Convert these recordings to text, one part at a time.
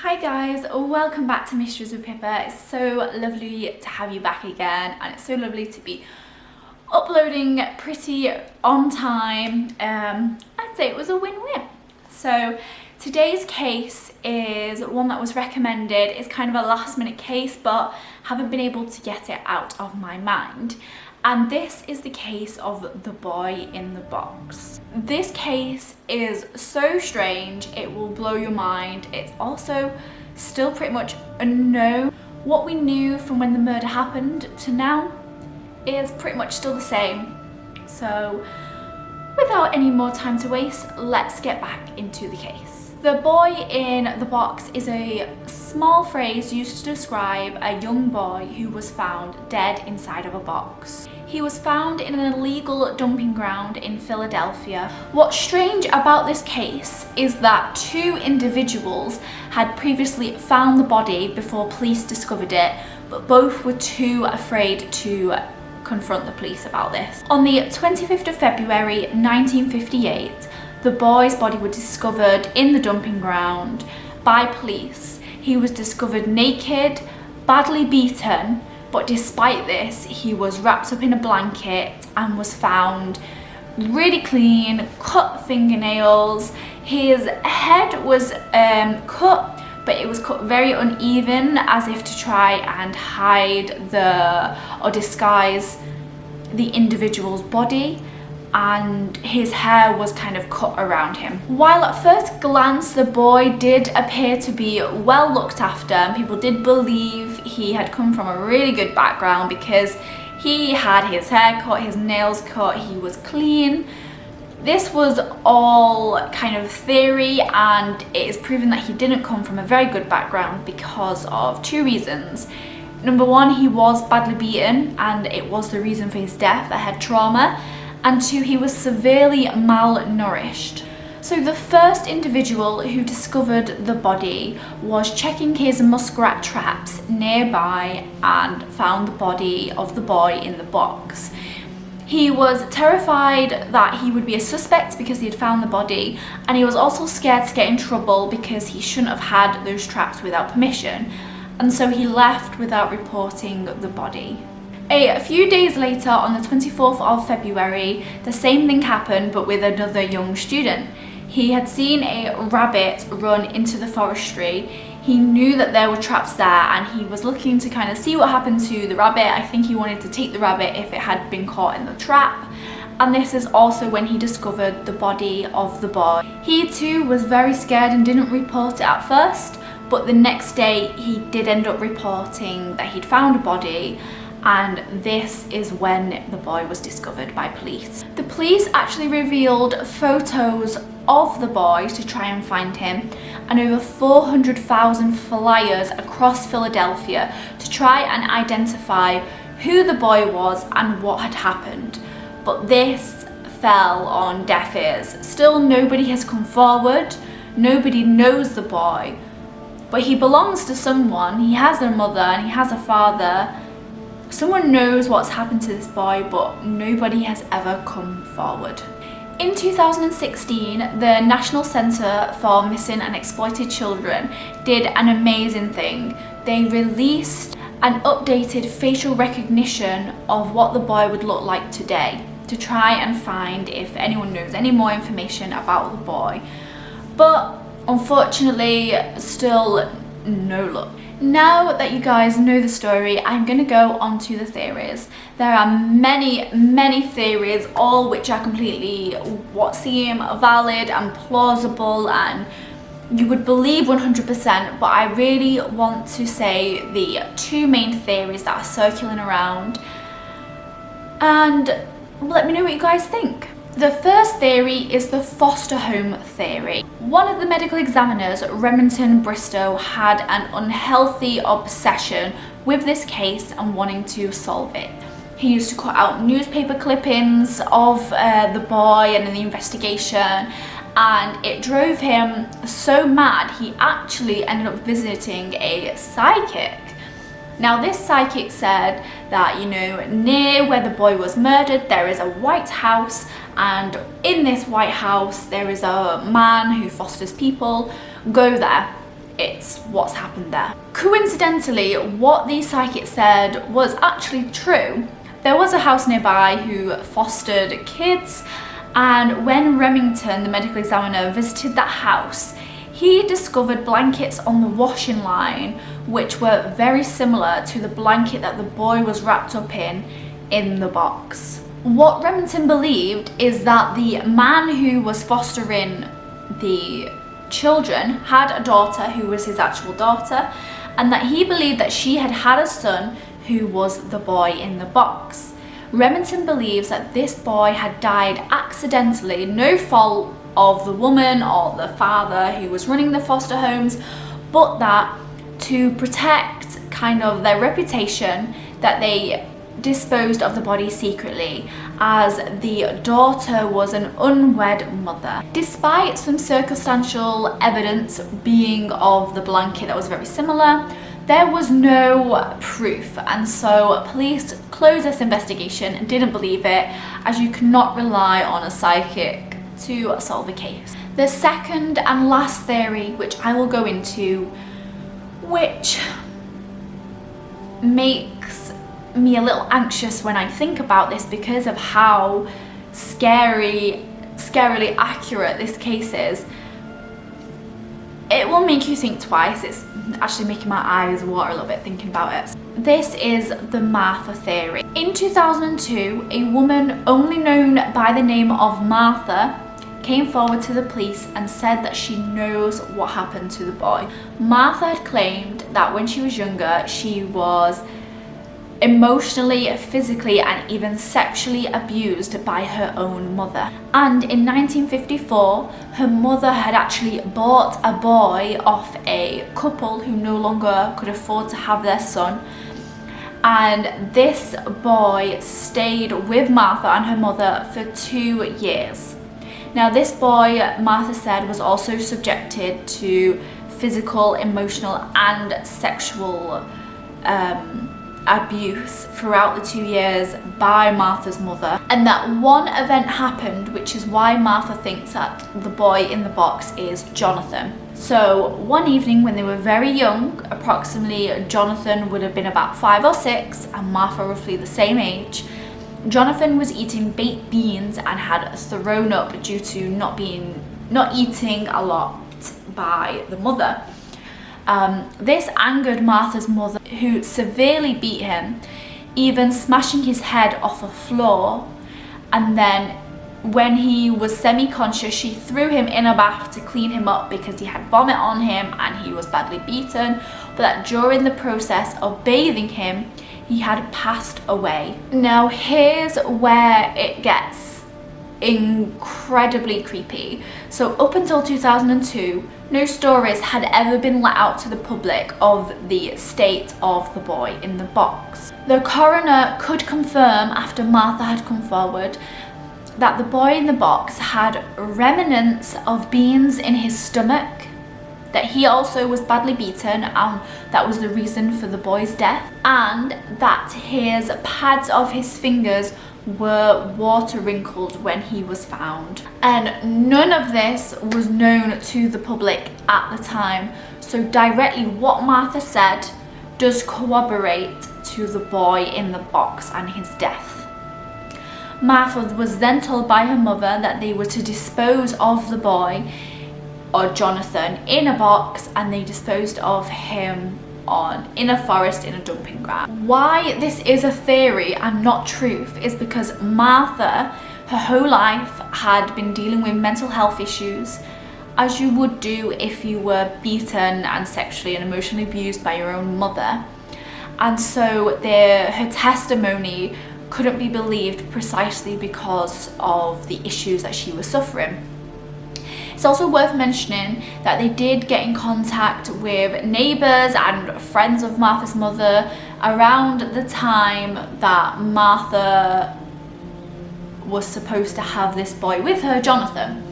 Hi guys, welcome back to Mysteries with Pippa. It's so lovely to have you back again, and it's so lovely to be uploading pretty on time. I'd say it was a win-win. So today's case is one that was recommended. It's kind of a last minute case, but haven't been able to get it out of my mind. And this is the case of the boy in the box. This case is so strange, it will blow your mind. It's also still pretty much unknown. What we knew from when the murder happened to now is pretty much still the same. So without any more time to waste, let's get back into the case. The boy in the box is a small phrase used to describe a young boy who was found dead inside of a box. He was found in an illegal dumping ground in Philadelphia. What's strange about this case is that two individuals had previously found the body before police discovered it, but both were too afraid to confront the police about this. On the 25th of February 1958, the boy's body was discovered in the dumping ground by police. He was discovered naked, badly beaten, but despite this, he was wrapped up in a blanket and was found really clean, cut fingernails. His head was cut, but it was cut very uneven, as if to try and hide or disguise the individual's body, and his hair was kind of cut around him. While at first glance the boy did appear to be well looked after, and people did believe he had come from a really good background because he had his hair cut, his nails cut, he was clean. This was all kind of theory, and it is proven that he didn't come from a very good background because of two reasons. Number one, he was badly beaten, and it was the reason for his death, a head trauma. And two, he was severely malnourished. So the first individual who discovered the body was checking his muskrat traps nearby and found the body of the boy in the box. He was terrified that he would be a suspect because he had found the body, and he was also scared to get in trouble because he shouldn't have had those traps without permission, and so he left without reporting the body. A few days later, on the 24th of February, the same thing happened, but with another young student. He had seen a rabbit run into the forestry. He knew that there were traps there, and he was looking to kind of see what happened to the rabbit. I think he wanted to take the rabbit if it had been caught in the trap. And this is also when he discovered the body of the boy. He too was very scared and didn't report it at first, but the next day he did end up reporting that he'd found a body. And this is when the boy was discovered by police. The police actually revealed photos of the boy to try and find him, and over 400,000 flyers across Philadelphia to try and identify who the boy was and what had happened. But this fell on deaf ears. Still, nobody has come forward. Nobody knows the boy, but he belongs to someone. He has a mother and he has a father. Someone knows what's happened to this boy, but nobody has ever come forward. In 2016, the National Center for Missing and Exploited Children did an amazing thing. They released an updated facial recognition of what the boy would look like today to try and find if anyone knows any more information about the boy. But unfortunately, still no luck. Now that you guys know the story, I'm going to go on to the theories. There are many theories, all which are completely what seem valid and plausible and you would believe 100%, but I really want to say the two main theories that are circling around, and let me know what you guys think. The first theory is the foster home theory. One of the medical examiners, Remington Bristow, had an unhealthy obsession with this case and wanting to solve it. He used to cut out newspaper clippings of the boy and the investigation, and it drove him so mad he actually ended up visiting a psychic. Now this psychic said that, near where the boy was murdered there is a White House, and in this White House there is a man who fosters people. Go there. it's what's happened there. Coincidentally, what the psychic said was actually true. There was a house nearby who fostered kids, and when Remington, the medical examiner, visited that house, he discovered blankets on the washing line which were very similar to the blanket that the boy was wrapped up in the box. What Remington believed is that the man who was fostering the children had a daughter who was his actual daughter, and that he believed that she had had a son who was the boy in the box. Remington believes that this boy had died accidentally, no fault of the woman or the father who was running the foster homes, but that to protect kind of their reputation, that they disposed of the body secretly, as the daughter was an unwed mother. Despite some circumstantial evidence being of the blanket that was very similar, there was no proof, and so police closed this investigation and didn't believe it, as you cannot rely on a psychic to solve a case. The second and last theory, which I will go into, which makes me a little anxious when I think about this because of how scarily accurate this case is. It will make you think twice. It's actually making my eyes water a little bit thinking about it. This is the Martha theory. In 2002, a woman only known by the name of Martha came forward to the police and said that she knows what happened to the boy. Martha had claimed that when she was younger, she was emotionally, physically, and even sexually abused by her own mother. And in 1954, her mother had actually bought a boy off a couple who no longer could afford to have their son. And this boy stayed with Martha and her mother for 2 years. Now, this boy, Martha said, was also subjected to physical, emotional, and sexual abuse throughout the 2 years by Martha's mother, and that one event happened, which is why Martha thinks that the boy in the box is Jonathan. So one evening when they were very young, approximately Jonathan would have been about 5 or 6 and Martha roughly the same age, Jonathan was eating baked beans and had thrown up due to not eating a lot by the mother. This angered Martha's mother, who severely beat him, even smashing his head off a floor. And then when he was semi-conscious, she threw him in a bath to clean him up because he had vomit on him and he was badly beaten, but that during the process of bathing him, he had passed away. Now here's where it gets incredibly creepy. So up until 2002, no stories had ever been let out to the public of the state of the boy in the box. The coroner could confirm, after Martha had come forward, that the boy in the box had remnants of beans in his stomach, that he also was badly beaten and that was the reason for the boy's death, and that his pads of his fingers were water wrinkled when he was found. And none of this was known to the public at the time, so directly what Martha said does corroborate to the boy in the box and his death. Martha was then told by her mother that they were to dispose of the boy, or Jonathan, in a box, and they disposed of him in a forest in a dumping ground. Why this is a theory and not truth is because Martha, her whole life, had been dealing with mental health issues, as you would do if you were beaten and sexually and emotionally abused by your own mother. And so her testimony couldn't be believed precisely because of the issues that she was suffering. It's also worth mentioning that they did get in contact with neighbours and friends of Martha's mother around the time that Martha was supposed to have this boy with her, Jonathan.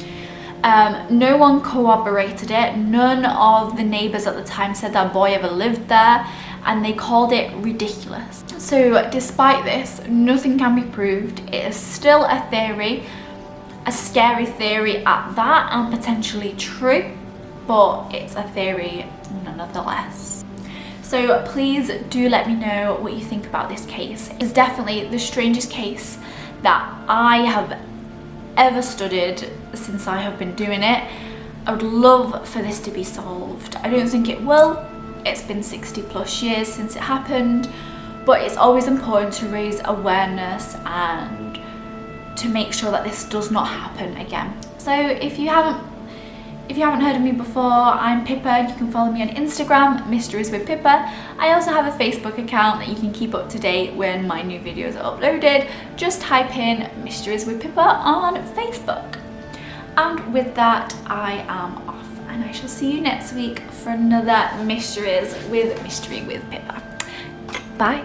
No one corroborated it. None of the neighbours at the time said that boy ever lived there, and they called it ridiculous. So despite this, nothing can be proved. It is still a theory, a scary theory at that, and potentially true. but it's a theory nonetheless. So please do let me know what you think about this case. It's definitely the strangest case that I have ever studied since I have been doing it. I would love for this to be solved. I don't think it will. It's been 60+ years since it happened, but it's always important to raise awareness and to make sure that this does not happen again. So if you haven't heard of me before, I'm Pippa. You can follow me on Instagram, Mysteries with Pippa. I also have a Facebook account that you can keep up to date when my new videos are uploaded. Just type in Mysteries with Pippa on Facebook. And with that, I am off, and I shall see you next week for another Mystery with Pippa. Bye.